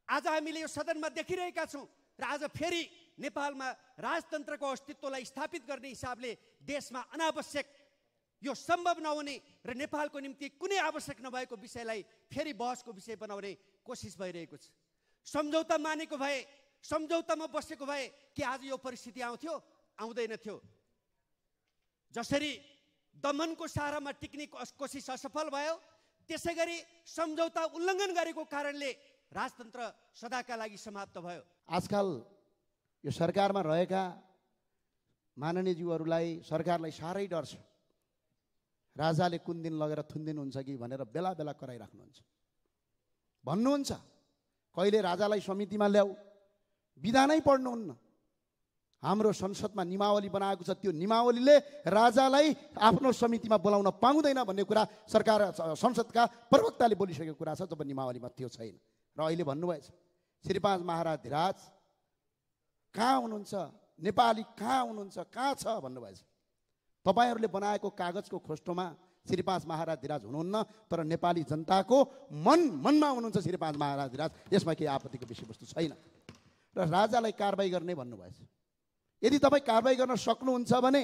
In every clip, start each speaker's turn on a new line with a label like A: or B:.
A: आज हामीले यो सदनमा देखिरहेका छौँ र आज फेरि नेपालमा राजतन्त्रको अस्तित्वलाई स्थापित गर्ने हिसाबले देशमा अनावश्यक यो सम्भव नहुने र नेपालको निम्ति कुनै आवश्यक नभएको विषयलाई फेरि बहसको विषय बनाउने कोसिस भइरहेको छ। सम्झौता मानेको भए, सम्झौतामा बसेको भए कि आज यो परिस्थिति आउँथ्यो? आउँदैन थियो। जसरी दमनको सहारामा टिक्ने कोसिस असफल भयो, त्यसै गरी सम्झौता उल्लङ्घन गरेको कारणले राजतन्त्र सदाका लागि समाप्त भयो।
B: आजकल यो सरकारमा रहेका माननीयज्यूहरूलाई, सरकारलाई साह्रै डर छ। राजाले कुन दिन लगेर थुन्दिन हुन्छ कि भनेर बेला बेला कराइराख्नुहुन्छ। भन्नुहुन्छ कहिले राजालाई समितिमा ल्याऊ, विधानै पढ्नुहुन्न। हाम्रो संसदमा निमावली बनाएको छ, त्यो निमावलीले राजालाई आफ्नो समितिमा बोलाउन पाउँदैन भन्ने कुरा सरकार संसदका प्रवक्ताले बोलिसकेको कुरा छ, जब निमावलीमा त्यो छैन। र अहिले भन्नुभएछ श्री 5 महाराजधिराज कहाँ हुनुहुन्छ, नेपाली कहाँ हुनुहुन्छ, कहाँ छ भन्नुभएछ। तपाईहरूले बनाएको कागजको खोस्टोमा श्री 5 महाराजधिराज हुनुहुन्न, तर नेपाली जनताको मनमा हुनुहुन्छ श्री 5 महाराजधिराज। यसमा केही आपत्तिको विषयवस्तु छैन। र राजालाई कारबाही गर्ने भन्नुभएछ। यदि तपाईँ कारबाही गर्न सक्नुहुन्छ भने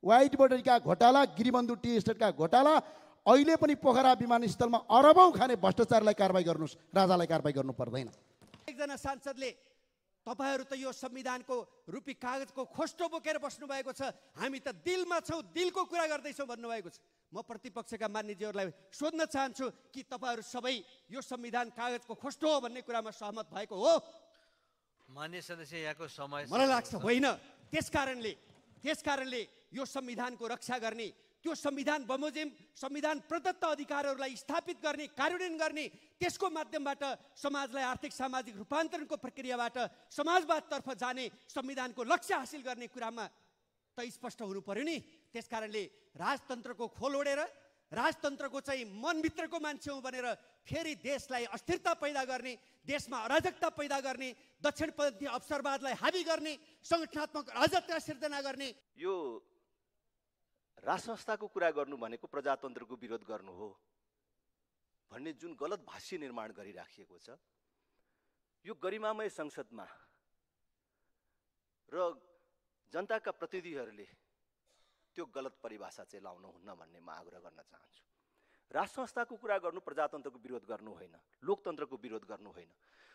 B: व्हाइट बोर्डरका घोटाला, गिरिबन्धु टी एस्टेटका घोटाला, अहिले पनि पोखरा विमानस्थलमा अरबौं खाने भ्रष्टाचारलाई कारबाही गर्नुहोस्, राजालाई कारबाही गर्नु पर्दैन।
A: एकजना सांसदले तपाईहरू त यो संविधानको रूपी कागजको खोस्टो बोकेर बस्नु भएको छ, हामी त दिलमा छौँ, दिलको कुरा गर्दैछौँ भन्नुभएको छ। म प्रतिपक्षका मान्यज्यूहरूलाई सोध्न चाहन्छु कि तपाईहरू सबै यो संविधान कागजको खोस्टो हो भन्ने कुरामा सहमत भएको हो?
C: मान्य सदस्य, यहाँको समय
A: मलाई लाग्छ होइन। त्यसकारणले यो संविधानको रक्षा गर्ने, त्यो संविधान बमोजिम संविधान प्रदत्त अधिकारहरूलाई स्थापित गर्ने, कार्यान्वयन गर्ने, त्यसको माध्यमबाट समाजलाई आर्थिक सामाजिक रूपान्तरणको प्रक्रियाबाट समाजवादतर्फ जाने संविधानको लक्ष्य हासिल गर्ने कुरामा त स्पष्ट हुनु पर्यो नि। त्यसकारणले राजतन्त्रको खोल ओढेर, राजतन्त्रको चाहिँ मनभित्रको मान्छे हुँ भनेर फेरि देशलाई अस्थिरता पैदा गर्ने, देशमा अराजकता पैदा गर्ने, दक्षिणपन्थी अवसरवादलाई हावी गर्ने, संगठनात्मक अराजकता सिर्जना गर्ने,
D: यो राजसंस्थाको कुरा गर्नु भनेको प्रजातन्त्रको विरोध गर्नु हो भन्ने जुन गलत भाष्य निर्माण गरिराखिएको छ, यो गरिमामय संसदमा र जनताका प्रतिनिधिहरूले त्यो गलत परिभाषा चाहिँ लाउनु हुन्न भन्ने म आग्रह गर्न चाहन्छु। राजसंस्थाको कुरा गर्नु प्रजातन्त्रको विरोध गर्नु होइन, लोकतन्त्रको विरोध गर्नु होइन।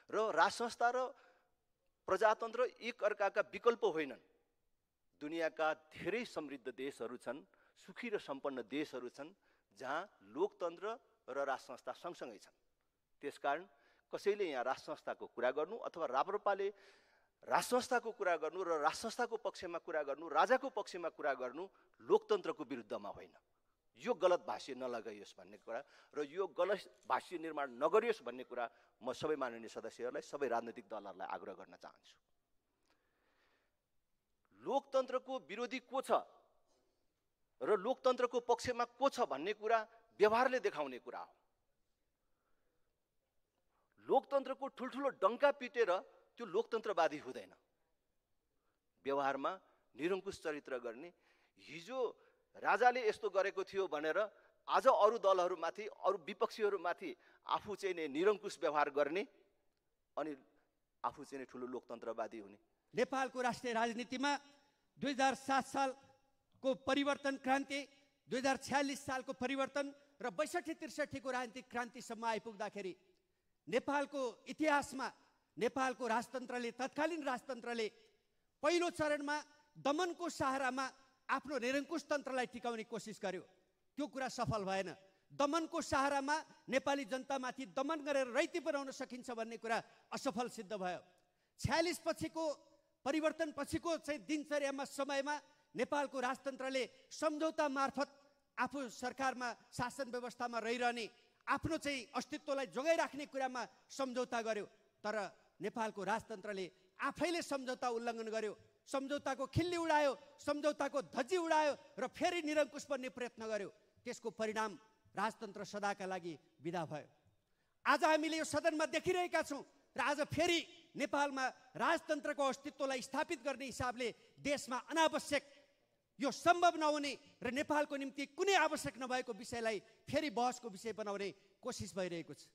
D: र राजसंस्था र प्रजातन्त्र एक अर्काका विकल्प होइनन्। दुनियाँका धेरै समृद्ध देशहरू छन्, सुखी र सम्पन्न देशहरू छन्, जहाँ लोकतन्त्र र राजसंस्था सँगसँगै छन्। त्यसकारण कसैले यहाँ राजसंस्थाको कुरा गर्नु अथवा राप्रपाले राजसंस्थाको कुरा गर्नु र राजसंस्थाको पक्षमा कुरा गर्नु, राजाको पक्षमा कुरा गर्नु लोकतन्त्रको विरुद्धमा होइन। यो गलत भाष्य नलगाइयोस् भन्ने कुरा र यो गलत भाष्य निर्माण नगरियोस् भन्ने कुरा म सबै माननीय सदस्यहरूलाई, सबै राजनैतिक दलहरूलाई आग्रह गर्न चाहन्छु। लोकतन्त्रको विरोधी को छ र लोकतन्त्रको पक्षमा को छ भन्ने कुरा व्यवहारले देखाउने कुरा हो। लोकतन्त्रको ठुल्ठुलो डङ्का पिटेर त्यो लोकतन्त्रवादी हुँदैन। व्यवहारमा निरङ्कुश चरित्र गर्ने, हिजो राजाले यस्तो गरेको थियो भनेर आज अरू दलहरूमाथि, अरू विपक्षीहरूमाथि आफू चाहिँ निरङ्कुश व्यवहार गर्ने अनि आफू चाहिँ ठुलो लोकतन्त्रवादी हुने।
A: नेपालको राष्ट्रिय राजनीतिमा 2007 सालको परिवर्तन क्रान्ति, 2046 सालको परिवर्तन र 62-63 को राजनीतिक क्रान्तिसम्म आइपुग्दाखेरि नेपालको इतिहासमा नेपालको राजतन्त्रले, तत्कालीन राजतन्त्रले पहिलो चरणमा दमनको सहारामा आफ्नो निरङ्कुश तन्त्रलाई टिकाउने कोसिस गर्यो। त्यो कुरा सफल भएन। दमनको सहारामा नेपाली जनतामाथि दमन गरेर रैती बनाउन सकिन्छ भन्ने कुरा असफल सिद्ध भयो। 46 पछिको परिवर्तन पछिको चाहिँ दिनचर्यामा, समयमा नेपालको राजतन्त्रले सम्झौता मार्फत आफू सरकारमा, शासन व्यवस्थामा रहिरहने, आफ्नो चाहिँ अस्तित्वलाई जोगाइराख्ने कुरामा सम्झौता गर्यो। तर नेपालको राजतन्त्रले आफैले सम्झौता उल्लङ्घन गर्यो, सम्झौताको खिल्ली उडायो, सम्झौताको धज्जी उडायो र फेरि निरङ्कुश बन्ने प्रयत्न गर्यो। त्यसको परिणाम राजतन्त्र सदाका लागि बिदा भयो। आज हामीले यो सदनमा देखिरहेका छौँ र आज फेरि नेपालमा राजतन्त्रको अस्तित्वलाई स्थापित गर्ने हिसाबले देशमा अनावश्यक यो सम्भव नहुने र नेपालको निम्ति कुनै आवश्यक नभएको विषयलाई फेरि बहसको विषय बनाउने कोसिस भइरहेको छ।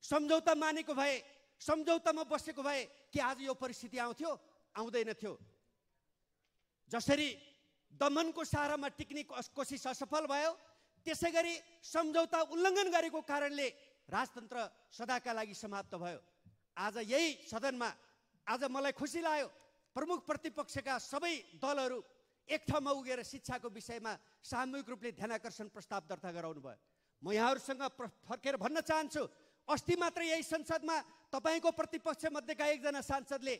A: सम्झौता मानेको भए, सम्झौतामा बसेको भए कि आज यो परिस्थिति आउँथ्यो? आउँदैन थियो। जसरी दमनको सहारामा टिक्ने कोसिस असफल भयो, त्यसै गरी सम्झौता उल्लङ्घन गरेको कारणले राजतन्त्र सदाका लागि समाप्त भयो। आज यही सदनमा आज मलाई खुसी लाग्यो, प्रमुख प्रतिपक्षका सबै दलहरू एक ठाउँमा उगेर शिक्षाको विषयमा सामूहिक रूपले ध्यानाकर्षण प्रस्ताव दर्ता गराउनु भयो। म यहाँहरूसँग फर्केर भन्न चाहन्छु, अस्ति मात्र यही संसदमा तपाईँको प्रतिपक्ष मध्येका एकजना सांसदले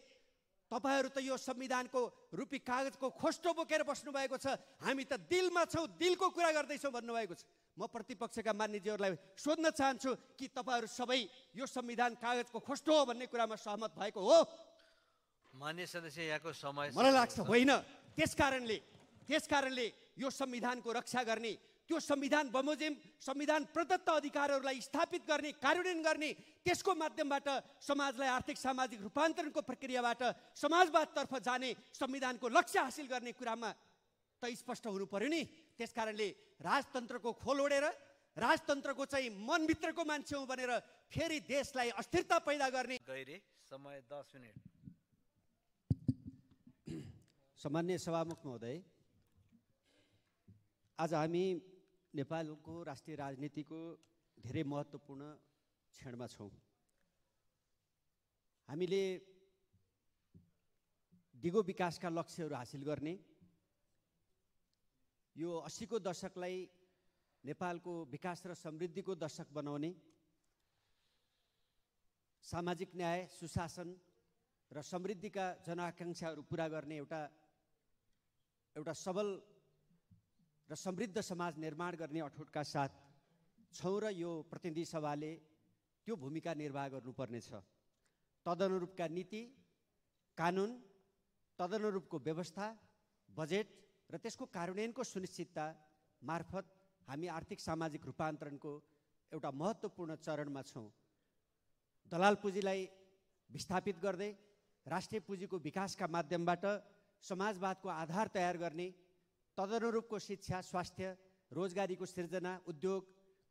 A: तपाईँहरू त यो संविधानको रूपी कागजको खोस्टो बोकेर बस्नु भएको छ, हामी त दिलमा छौँ, दिलको कुरा गर्दैछौँ भन्नुभएको छ। म प्रतिपक्षका मान्यजीहरूलाई सोध्न चाहन्छु कि तपाईँहरू सबै यो संविधान कागजको खोस्टो हो भन्ने कुरामा सहमत भएको हो?
C: मान्य सदस्य, यहाँको समय
A: मलाई लाग्छ होइन। त्यसकारणले यो संविधानको रक्षा गर्ने, त्यो संविधान बमोजिम संविधान प्रदत्त अधिकारहरूलाई स्थापित गर्ने, कार्यान्वयन गर्ने, त्यसको माध्यमबाट समाजलाई आर्थिक सामाजिक रूपान्तरणको प्रक्रियाबाट समाजवादतर्फ जाने संविधानको लक्ष्य हासिल गर्ने कुरामा त स्पष्ट हुनु पर्यो नि। त्यसकारणले राजतन्त्रको खोल ओढेर राजतन्त्रको चाहिँ मनभित्रको मान्छे हुँ भनेर फेरि देशलाई अस्थिरता पैदा गर्ने
C: गैरे समय 10 मिनट।
A: सम्मान्य सभामुख महोदय, आज हामी नेपालको राष्ट्रिय राजनीतिको धेरै महत्त्वपूर्ण क्षणमा छौँ। हामीले दिगो विकासका लक्ष्यहरू हासिल गर्ने, यो 80को दशकलाई नेपालको विकास र समृद्धिको दशक बनाउने, सामाजिक न्याय, सुशासन र समृद्धिका जनआकाङ्क्षाहरू पुरा गर्ने एउटा सबल र समृद्ध समाज निर्माण गर्ने अठोटका साथ छौँ र यो प्रतिनिधि सभाले त्यो भूमिका निर्वाह गर्नुपर्नेछ। तदनुरूपका नीति, कानुन, तदनुरूपको व्यवस्था, बजेट र त्यसको कार्यान्वयनको सुनिश्चितता मार्फत हामी आर्थिक सामाजिक रूपान्तरणको एउटा महत्त्वपूर्ण चरणमा छौँ। दलाल पुँजीलाई विस्थापित गर्दै राष्ट्रिय पुँजीको विकासका माध्यमबाट समाजवादको आधार तयार गर्ने, तदनुरूपको शिक्षा, स्वास्थ्य, रोजगारीको सिर्जना, उद्योग,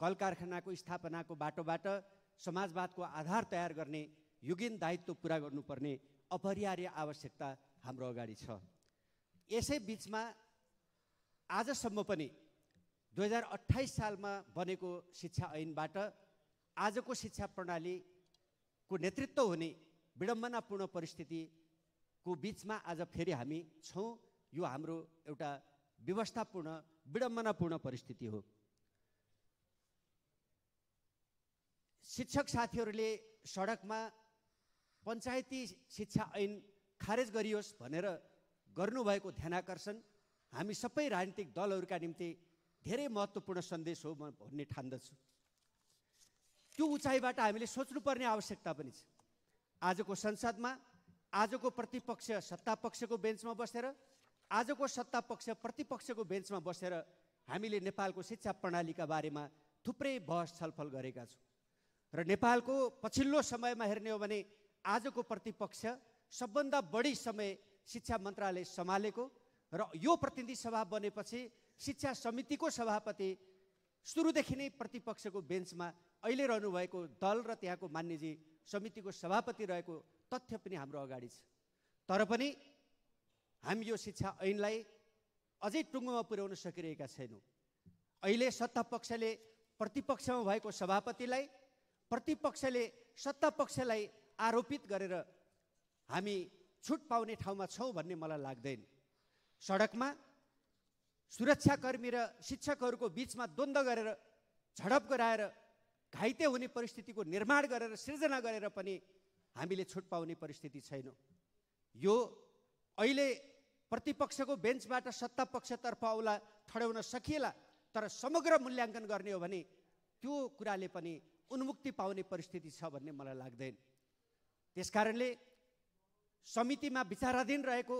A: कल कारखानाको स्थापनाको बाटोबाट समाजवादको आधार तयार गर्ने युगीन दायित्व पुरा गर्नुपर्ने अपरिहार्य आवश्यकता हाम्रो अगाडि छ। यसै बिचमा आजसम्म पनि 2028 सालमा बनेको शिक्षा ऐनबाट आजको शिक्षा प्रणालीको नेतृत्व हुने विडम्बनापूर्ण परिस्थितिको बिचमा आज फेरि हामी छौँ। यो हाम्रो एउटा व्यवस्थापूर्ण विडम्बनापूर्ण परिस्थिति हो। शिक्षक साथीहरूले सडकमा पञ्चायती शिक्षा ऐन खारेज गरियोस् भनेर गर्नुभएको ध्यानाकर्षण हामी सबै राजनीतिक दलहरूका निम्ति धेरै महत्त्वपूर्ण सन्देश हो भन्ने ठान्दछु। त्यो उचाइबाट हामीले सोच्नुपर्ने आवश्यकता पनि छ। आजको संसदमा आजको प्रतिपक्ष सत्तापक्षको बेन्चमा बसेर, आजको सत्तापक्ष प्रतिपक्षको बेन्चमा बसेर हामीले नेपालको शिक्षा प्रणालीका बारेमा थुप्रै बहस छलफल गरेका छौँ र नेपालको पछिल्लो समयमा हेर्ने हो भने आजको प्रतिपक्ष सबभन्दा बढी समय शिक्षा मन्त्रालय सम्हालेको र यो प्रतिनिधि सभा बनेपछि शिक्षा समितिको सभापति सुरुदेखि नै प्रतिपक्षको बेन्चमा अहिले रहनुभएको दल र त्यहाँको मान्यजी समितिको सभापति रहेको तथ्य पनि हाम्रो अगाडि छ। तर पनि हामी यो शिक्षा ऐनलाई अझै टुङ्गोमा पुर्याउन सकिरहेका छैनौँ। अहिले सत्तापक्षले प्रतिपक्षमा भएको सभापतिलाई, प्रतिपक्षले सत्तापक्षलाई आरोपित गरेर हामी छुट पाउने ठाउँमा छौँ भन्ने मलाई लाग्दैन। सडकमा सुरक्षाकर्मी र शिक्षकहरूको बिचमा द्वन्द्व गरेर, झडप गराएर, घाइते हुने परिस्थितिको निर्माण गरेर, सिर्जना गरेर पनि हामीले छुट पाउने परिस्थिति छैन। यो अहिले प्रतिपक्षको बेन्चबाट सत्तापक्षतर्फ औला ठड्याउन सकिएला, तर समग्र मूल्याङ्कन गर्ने हो भने त्यो कुराले पनि उन्मुक्ति पाउने परिस्थिति छ भन्ने मलाई लाग्दैन। त्यसकारणले समितिमा विचाराधीन रहेको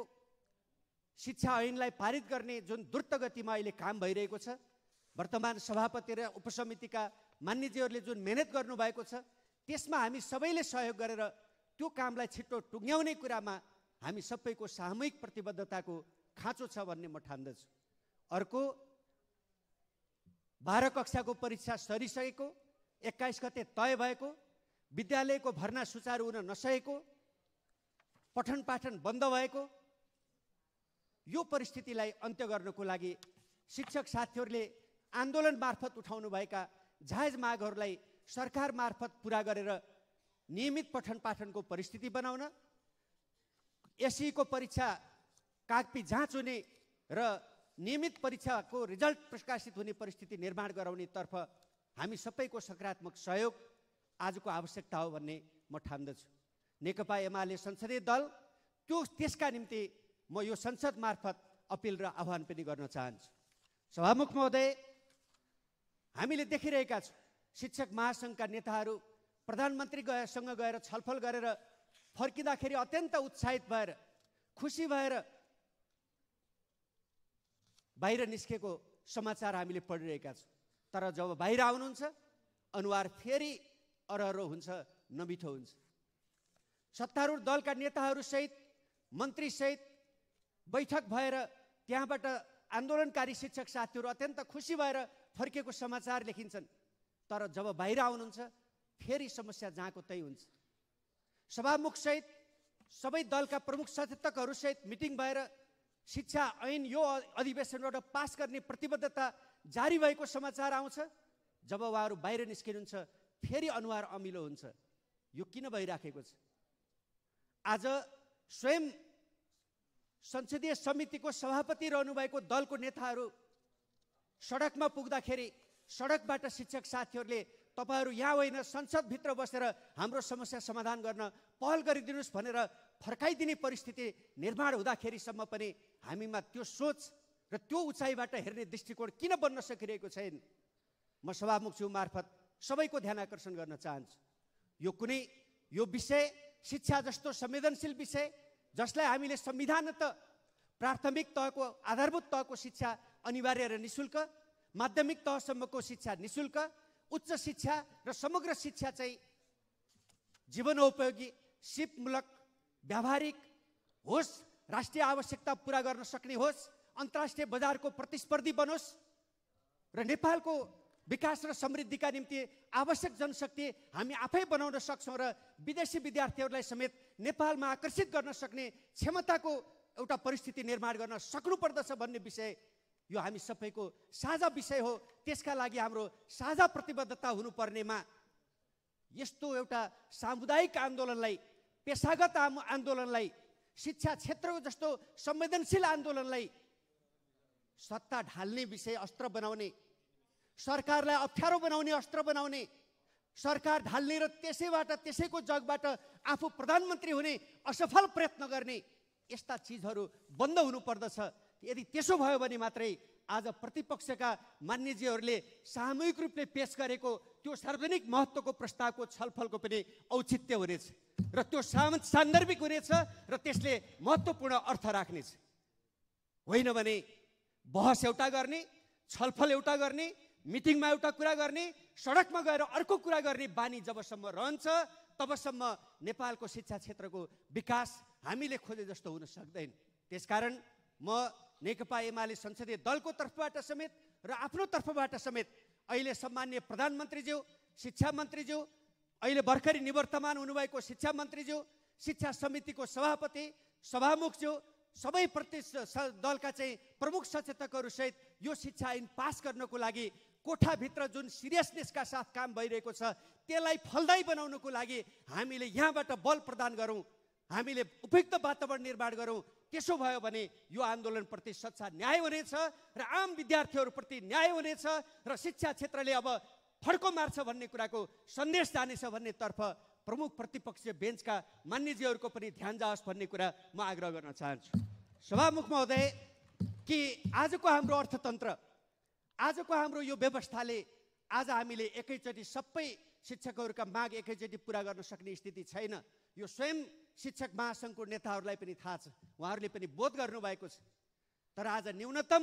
A: शिक्षा ऐनलाई पारित गर्ने जुन द्रुत गतिमा अहिले काम भइरहेको छ, वर्तमान सभापति र उपसमितिका मान्यजीहरूले जुन मेहनत गर्नुभएको छ, त्यसमा हामी सबैले सहयोग गरेर त्यो कामलाई छिट्टो टुङ्ग्याउने कुरामा हामी सबैको सामूहिक प्रतिबद्धताको खाँचो छ भन्ने म ठान्दछु। अर्को 12 कक्षाको परीक्षा सरिसकेको, 21 गते तय भएको, विद्यालयको भर्ना सुचारू हुन नसकेको, पठन पाठन बन्द भएको यो परिस्थितिलाई अन्त्य गर्नको लागि शिक्षक साथीहरूले आन्दोलन मार्फत उठाउनुभएका जायज मागहरूलाई सरकार मार्फत पुरा गरेर नियमित पठन पाठनको परिस्थिति बनाउन, एसईको परीक्षा कागपी जाँच हुने र नियमित परीक्षाको रिजल्ट प्रकाशित हुने परिस्थिति निर्माण गराउनेतर्फ हामी सबैको सकारात्मक सहयोग आजको आवश्यकता हो भन्ने म ठान्दछु। नेकपा एमाले संसदीय दल त्यसका निम्ति म यो संसद मार्फत अपिल र आह्वान पनि गर्न चाहन्छु। सभामुख महोदय, हामीले देखिरहेका छौँ शिक्षक महासङ्घका नेताहरू प्रधानमन्त्रीसँग गएर छलफल गरेर फर्किँदाखेरि अत्यन्त उत्साहित भएर खुसी भएर बाहिर निस्केको समाचार हामीले पढिरहेका छौँ। तर जब बाहिर आउनुहुन्छ अनुहार फेरि अरहरो हुन्छ, नमिठो हुन्छ। सत्तारूढ दलका नेताहरूसहित मन्त्रीसहित बैठक भएर त्यहाँबाट आन्दोलनकारी शिक्षक साथीहरू अत्यन्त खुसी भएर फर्केको समाचार लेखिन्छन्। तर जब बाहिर आउनुहुन्छ फेरि समस्या जहाँको त्यही हुन्छ। सभामुखसहित सबै दलका प्रमुख सचेतकहरूसहित मिटिङ भएर शिक्षा ऐन यो अधिवेशनबाट पास गर्ने प्रतिबद्धता जारी भएको समाचार आउँछ। जब उहाँहरू बाहिर निस्किनुहुन्छ फेरि अनुहार अमिलो हुन्छ। यो किन भइराखेको छ? आज स्वयं संसदीय समितिको सभापति रहनुभएको दलको नेताहरू सडकमा पुग्दाखेरि सडकबाट शिक्षक साथीहरूले तपाईहरू यहाँ होइन संसदभित्र बसेर हाम्रो समस्या समाधान गर्न पहल गरिदिनुहोस् भनेर फर्काइदिने परिस्थिति निर्माण हुँदाखेरिसम्म पनि हामीमा त्यो सोच र त्यो उचाइबाट हेर्ने दृष्टिकोण किन बन्न सकिरहेको छैन? म सभामुखज्यू मार्फत सबैको ध्यान आकर्षण गर्न चाहन्छु। यो विषय शिक्षा जस्तो संवेदनशील विषय जसलाई हामीले संविधानत प्राथमिक तहको आधारभूत तहको शिक्षा अनिवार्य र निशुल्क, माध्यमिक तहसम्मको शिक्षा निशुल्क, उच्च शिक्षा र समग्र शिक्षा चाहिँ जीवनोपयोगी, सिपमूलक, व्यावहारिक होस्, राष्ट्रिय आवश्यकता पुरा गर्न सक्ने होस्, अन्तर्राष्ट्रिय बजारको प्रतिस्पर्धी बनोस् र नेपालको विकास र समृद्धिका निम्ति आवश्यक जनशक्ति हामी आफै बनाउन सक्छौँ र विदेशी विद्यार्थीहरूलाई समेत नेपालमा आकर्षित गर्न सक्ने क्षमताको एउटा परिस्थिति निर्माण गर्न सक्नुपर्दछ भन्ने विषय यो हामी सबैको साझा विषय हो। त्यसका लागि हाम्रो साझा प्रतिबद्धता हुनुपर्नेमा यस्तो एउटा सामुदायिक आन्दोलनलाई, पेशागत आन्दोलनलाई, शिक्षा क्षेत्रको जस्तो संवेदनशील आन्दोलनलाई सत्ता ढाल्ने विषय अस्त्र बनाउने, सरकारलाई अप्ठ्यारो बनाउने अस्त्र बनाउने, सरकार ढाल्ने र त्यसैको जगबाट आफू प्रधानमन्त्री हुने असफल प्रयत्न गर्ने यस्ता चिजहरू बन्द हुनुपर्दछ। यदि त्यसो भयो भने मात्रै आज प्रतिपक्षका मान्यजीहरूले सामूहिक रूपले पेश गरेको त्यो सार्वजनिक महत्त्वको प्रस्तावको छलफलको पनि औचित्य हुनेछ र त्यो सान्दर्भिक हुनेछ र त्यसले महत्त्वपूर्ण अर्थ राख्नेछ। होइन भने बहस एउटा गर्ने, छलफल एउटा गर्ने, मिटिङमा एउटा कुरा गर्ने, सडकमा गएर अर्को कुरा गर्ने बानी जबसम्म रहन्छ तबसम्म नेपालको शिक्षा क्षेत्रको विकास हामीले खोजे जस्तो हुन सक्दैन। त्यसकारण म नेकपा एमाले संसदीय दलको तर्फबाट समेत र आफ्नो तर्फबाट समेत अहिले सम्माननीय प्रधानमन्त्रीज्यू, शिक्षा मन्त्रीज्यू, अहिले भर्खरै निवर्तमान हुनुभएको शिक्षा मन्त्रीज्यू, शिक्षा समितिको सभापति, सभामुखज्यू, सबै दलका चाहिँ प्रमुख सचेतकहरू सहित यो शिक्षा ऐन पास गर्नको लागि कोठाभित्र जुन सिरियसनेसका साथ काम भइरहेको छ त्यसलाई फलदायी बनाउनको लागि हामीले यहाँबाट बल प्रदान गरौँ, हामीले उपयुक्त वातावरण निर्माण गरौँ। त्यसो भयो भने यो आन्दोलनप्रति सच्चा न्याय हुनेछ र आम विद्यार्थीहरूप्रति न्याय हुनेछ र शिक्षा क्षेत्रले अब फड्को मार्छ भन्ने कुराको सन्देश जानेछ भन्नेतर्फ प्रमुख प्रतिपक्षीय बेन्चका मान्यजीहरूको पनि ध्यान जाओस् भन्ने कुरा म आग्रह गर्न चाहन्छु। सभामुख महोदय, कि आजको हाम्रो अर्थतन्त्र, आजको हाम्रो यो व्यवस्थाले आज हामीले एकैचोटि सबै शिक्षकहरूका माग एकैचोटि पुरा गर्न सक्ने स्थिति छैन। यो स्वयं शिक्षक महासङ्घको नेताहरूलाई पनि थाहा छ, उहाँहरूले पनि बोध गर्नुभएको छ। तर आज न्यूनतम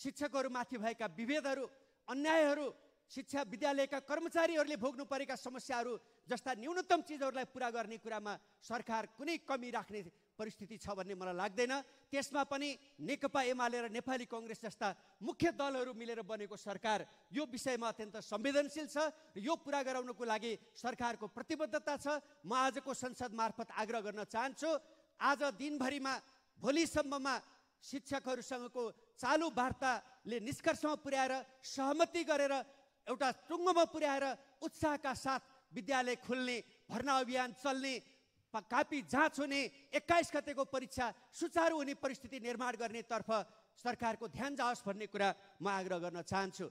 A: शिक्षकहरूमाथि भएका विभेदहरू, अन्यायहरू, शिक्षा विद्यालयका कर्मचारीहरूले भोग्नु परेका समस्याहरू जस्ता न्यूनतम चिजहरूलाई पुरा गर्ने कुरामा सरकार कुनै कमी राख्ने परिस्थिति छ भन्ने मलाई लाग्दैन। त्यसमा पनि नेकपा एमाले र नेपाली कङ्ग्रेस जस्ता मुख्य दलहरू मिलेर बनेको सरकार यो विषयमा अत्यन्त संवेदनशील छ। यो पुरा गराउनको लागि सरकारको प्रतिबद्धता छ। म आजको संसद मार्फत आग्रह गर्न चाहन्छु, आज दिनभरिमा भोलिसम्ममा शिक्षकहरूसँगको चालु वार्ताले निष्कर्षमा पुर्याएर सहमति गरेर एउटा टुङ्गोमा पुर्याएर उत्साहका साथ विद्यालय खुल्ने, भर्ना अभियान चल्ने, कापी जाँच हुने, 21 गतेको परीक्षा सुचारू हुने परिस्थिति निर्माण गर्नेतर्फ सरकारको ध्यान जाओस् भन्ने कुरा म आग्रह गर्न चाहन्छु।